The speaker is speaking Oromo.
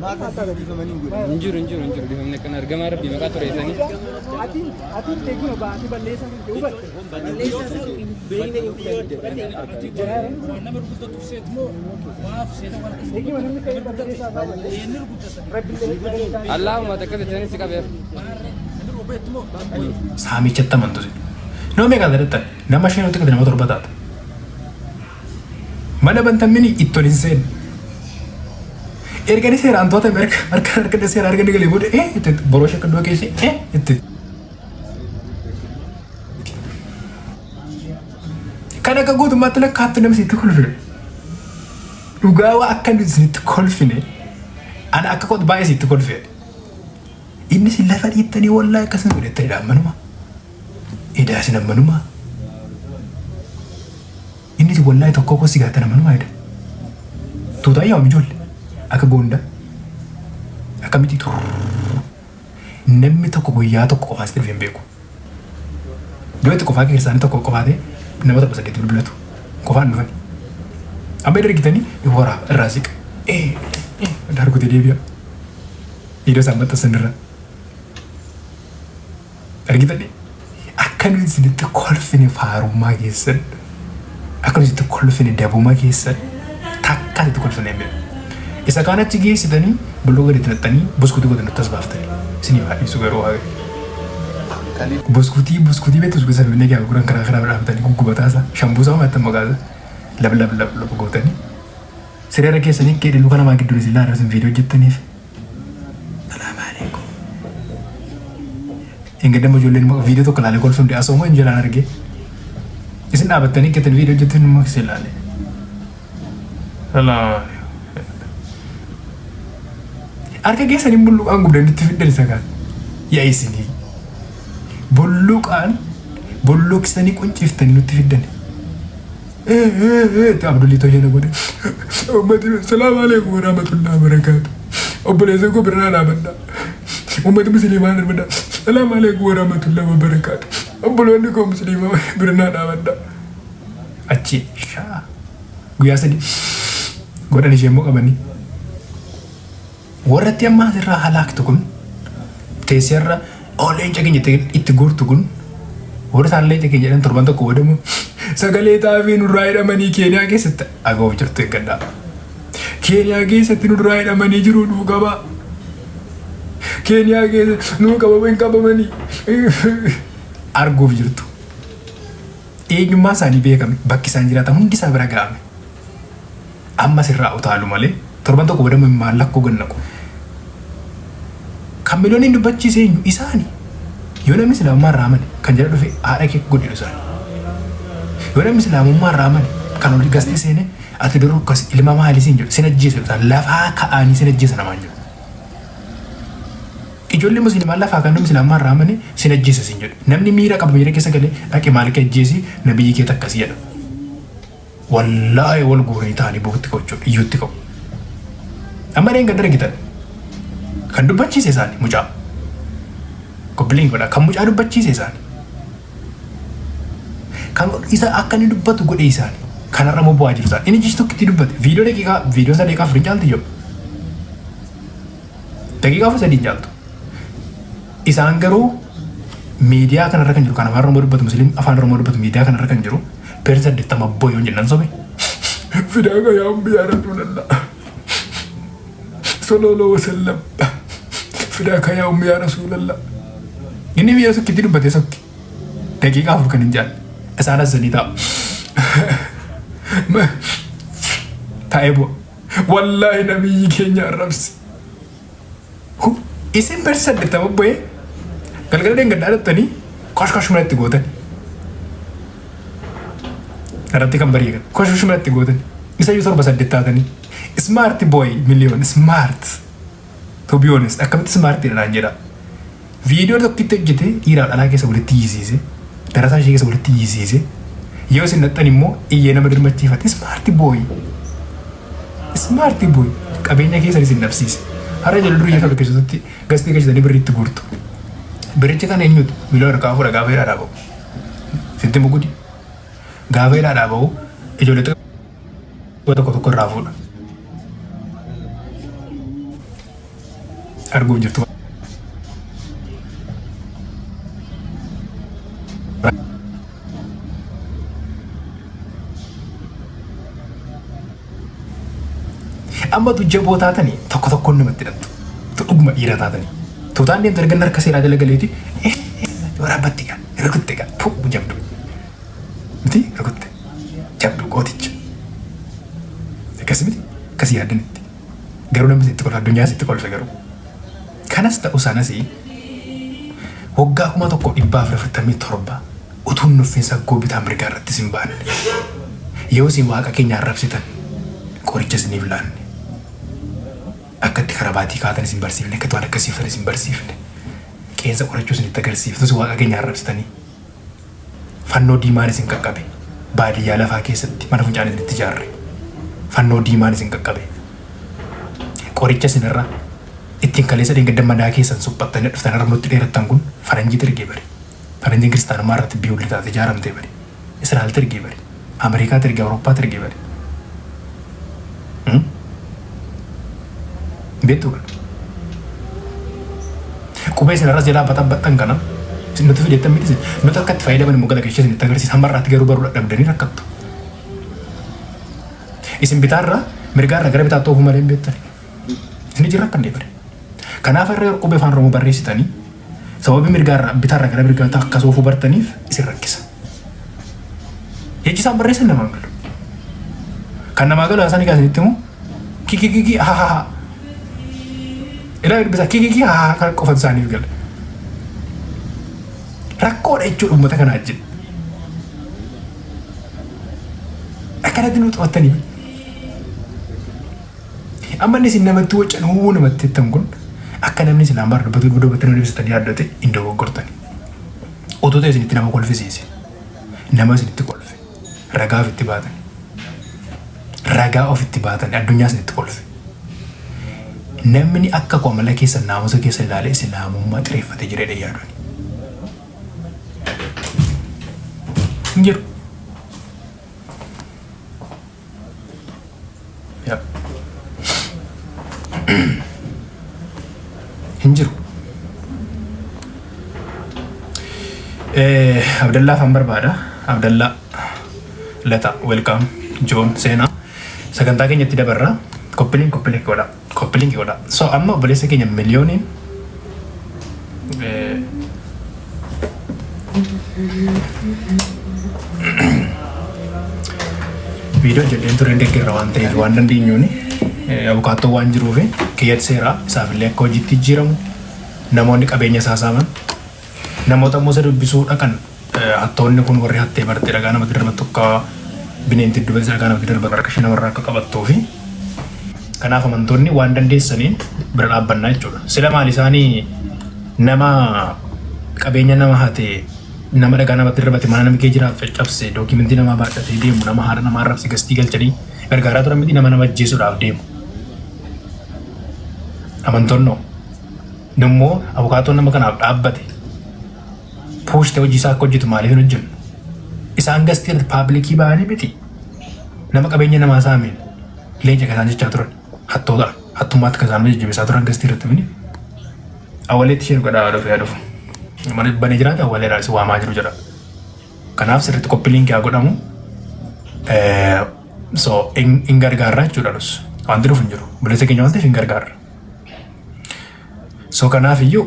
Injuru di famne kan harga marah bima ka tore sani. Ati tegi no ba ati balesa ke ubat. Balesa beine nama rukutta tu setmo maaf seta wal tegi manne ke balesa ba yenir rukutta. Allahumma takad jani sikabe. Sami chatta mantusi. No me kadarata. Nama shino takad nama torbatat. Mana bantamini ittolinsen. Ergani sera antoota marka desera argani galee booda itti borosha kadoo keessa itti kana ka guutummaatti lakkaatti namni sitti kolfine dhugaa waa akka inni sitti kolfine ana akka qotu baay'ee sitti kolfine inni si lafa dhiittanii wallaa akkasuma godhettanii dhaammanuma idaasin ammanuma inni si wallaa tokko ko si gaatan ammanuma jedha tuutaa yaa'u ijoollee akka gonda akka miti namni tokko guyyaa tokko qofaas ta'e hin beeku. Dura tokko fa'aa keessaan tokko qofaate nama tokko saddeetti bilbilatu qofaan dhufan. Amma ergitanii wara irraa siqa. Dargutee deebi'a. Iddoo isaan maxxansan irra. Ergitanii akka nuti isinitti kolfine faarummaa keessan akka nuti isinitti kolfine dabummaa keessan takka isinitti kolfine hin beeku. Isa kan achi geessitanii buloo gadi xinaxxanii buskutii godhan nutti as baaftanii isinii baadhiisu garuu hafe. Buskutii beektu gosa finfinnee gaafa guran karaa dhaabbatanii guggubataasaa shambuusaa maattan maqaasa lab gootanii siree keessanii kee dhiluu kanamaa gidduun isin laara isin viidiyoo hojjettaniif. Salaamu alaikum. Hinga damma ijoolleen viidiyoo tokko laalee kolfamte asoomoo hin jalaan argee isin dhaabbattanii keetan viidiyoo hojjettan immoo isin laalee. Salaamu harka keessanii bulluqaan gubdanitti fiddan isa kaan yaa isinii bulluqsanii qunciiftanii nutti fiddan abdulli toshana godhe ummati salaamu alaikum wa rahmatullahi wa barakaatu obboleessa koo birraa dhaabadha ummati musliimaan dhaabadha salaamu alaikum wa rahmatullahi wa barakaatu obboloonni koo musliimaa birraa dhaabadha achi shaa guyyaa sadii godhan ishee immoo qabanii warratti amma asirraa halaaktu kun teessirra leenca keenya itti guurtu kun warra isaan leenca keenya jedhan torban tokko wadamu sagalee xaafii nurraa hidhamanii keeniyaa keessatti aga'uuf jirtu eeggadhaa. Keeniyaa keessatti nurraa hidhamanii jiru nuu qabaa. Keeniyaa keessatti nuu qabama hin qabamanii arguuf jirtu. Eenyummaa isaanii beekame bakki isaan jiraatan hundi isaa bira ga'ame. Amma sirraa utaalu malee torban tokko wadamu mallakkoo gannaqu. Kan miloonni dubbachiise eenyu isaani yoo namni islaamummaa irraa amane kan jedha dhufe haadha kee godhinu isaani yoo namni islaamummaa irraa amane kan olii gastee seene ati duruu akkas ilma maalii siin jedhu sin ajjeesa isaan lafaa ka'anii sin ajjeesa namaan jedhu ijoollee musliimaan lafaa kan namni islaamummaa irraa amane sin ajjeesa siin jedhu namni miira qaba miira keessa galee dhaqe maal kee ajjeesi nabiyyi kee takkasii jedha wallaahi wal guuranii ta'anii boqotti ka'u iyyuutti ka'u amma dheen gad argitan kan dubbachiise isaanii mucaa qophiin godha kan mucaa dubbachiise isaanii kan isa akka inni dubbatu godhe isaanii kanarra moo bu'aa jiru isaanii inni jisu tokkitti dubbate viidiyoo sadii qaaf hin caalti jiru daqiiqaa afur sadii caaltu isaan garuu miidiyaa kanarra kan jiru kan afaan oromoo dubbatu musliim afaan oromoo dubbatu miidiyaa kanarra kan jiru peer 80 boyyoo jennan sobe fidaa gayaa biyyaa rabbii danda'a sallallahu alaihi wasallam fidaa kayaa ummi yaa rasuulallah inni biyya sokkitti dubbate sokki daqiiqaa afur kan hin jaalle isaan asanii taa'u taa'ee bu'a wallaahi nabiyyi keenya arrabsi isin peer 80 boyyee galgala deengaddaa dhattanii kosh manatti gootan irratti kan bari'an kosh manatti gootan isa yoo 7 taatanii smart boy million smart to be honest akkamitti smart dhaan jedha viidiyoo tokkitti hojjete dhiiraa dhalaa keessa walitti yisiise darasaa ishee keessa walitti yisiise yoo isin naxxan immoo iyyee nama dirmachiifate smart boy qabeenya keessa isin dhabsiise har'a jala durii akka keessatti gastii keessatti birriitti guurtu birichi kan eenyutu miliyoona harkaa fuudha gaafa hidhaadhaa ba'u sitti mugudi gaafa hidhaadhaa ba'u ijoollee tokko irraa fuudha arguuf jirtu. Amma tu jaboo taatanii tokkoon namatti hidhattu. Tu dhuguma dhiira taatanii. Tuutaan deemtu erga harka seeraa jala galeeti. Waraabatti gaa rukutte gaa puu jabdu. Miti rukutte jabdu gooticha. Akkasumatti akkasii yaadanitti. Garuu namni sitti kolfa addunyaa sitti kolfa garuu. Kanas ta'uu sanas waggaa 1,147 utuun nuffiinsa goobitaa mirgaa irratti sin baanne. Yoo isin waaqa keenya arrabsitan qoricha isiniif laanne. Akkatti karabaatii kaatan isin barsiifne akkatti waan akkasiiftan isin barsiifne. Qeensa qorachuu isinitti agarsiiftus waaqa keenya arrabsitanii. Fannoo diimaan isin qaqqabe. Baadiyyaa lafaa keessatti mana funcaan isinitti ijaarre. Fannoo diimaan isin qaqqabe. Qoricha isinirra ittiin kaleessa deengeddan manaa keessan suphattanii dhuftan armootti dheerattan kun faranjii tirgee bare. Faranjiin kiristaanummaa irratti biyyoolli taate ijaaramtee bare. Israa'el tirgee bare. Ameerikaa tirgee Awurooppaa tirgee bare. Beektu kan. Qubee isinirras jalaa baxan kana nuti fideettan miti nuti akka itti fayyadaman immoo gala keessa isinitti agarsiisa. Hamma irraatti garuu baruu dadhabdanii rakkattu. Isin bitaarraa mirgaarraa gara bitaatti oofuu malee hin beektani. Isin jirra akka hin deebare. Kanaaf irra qubee afaan Oromoo barreessitanii sababii mirgaarraa bitaarraa gara mirgaatti akka oofuu bartaniif isin rakkisa. Jechi isaan barreessan namaan galu. Kan namaa galu haasaan egaa isinitti immoo kiki ha. Ilaa bisa kiki ha kan qofatu isaaniif gala. Rakkoodha jechuudha uummata kanaa jedhu. Akkanatti nu xabattanii. Amma inni isin namatti wacanuu namatti jettan kun akka namni isin hambaar dubbatanii deebisatanii yaaddate hin dogoggortani. Otoo ta'e isinitti nama kolfisiise. Nama isinitti kolfe. Ragaa ofitti baatan. Ragaa ofitti baatan addunyaa isinitti kolfe. Namni akka qoomala keessa naamusa keessa ilaalee isin naamummaa xireeffatee jireenya yaaduun. Hin jiru. Hin jiru. Abdallaa fan barbaada. Abdallaa Lata welcome John Seenaa sagantaa keenyatti dabarra. Koppiling godha. So amma obboleessa keenya miliyooniin viidiyoo jedheen tureen deeggarra waan ta'eef waan dandeenyuuni abukaattoo waan jiruuf kiyyatti seeraa isaafillee akka hojiitti jijjiiramu namoonni qabeenya isaa saaman namoota immoo isa dubbisuu dhaqan hattoonni kun warri hattee bartee dhagaa namatti darbatu akka bineenti dubbisa dhagaa namatti darbatu harka ishee namarraa akka qabattuu fi kanaaf amantoonni waan dandeessaniin bira dhaabbannaa jechuudha. Sila maal isaanii nama qabeenya nama hatee nama dhagaa namatti darbate mana namni kee jiraatu caccabse dookimentii namaa baadhatee deemu nama haadha namaa arrabse gastii galchanii gargaaraa turan miti nama ajjeesuudhaaf deemu. Amantoonnoo immoo abukaatoon nama kanaaf dhaabbate puushte hojii isaa akka hojjetu maaliif hin hojjennu? Isaan gastii irratti paabliikii ba'anii miti nama qabeenya namaa saameen leenca kasaan jechaa turan. Hattoota hattummaatti kasaan jajjabeessaa turan gastii irratti mini awwaleetti isheen godhaa dhufe yaduuf mana banee jiraate awwaleedhaan si waamaa jiru jedha. Kanaaf sirriitti qophiliin haa godhamu so hin gargaarraa jechuudha wanti dhufu hin jiru buleessa keenya waan ta'eef hin gargaarra. So kanaaf iyyuu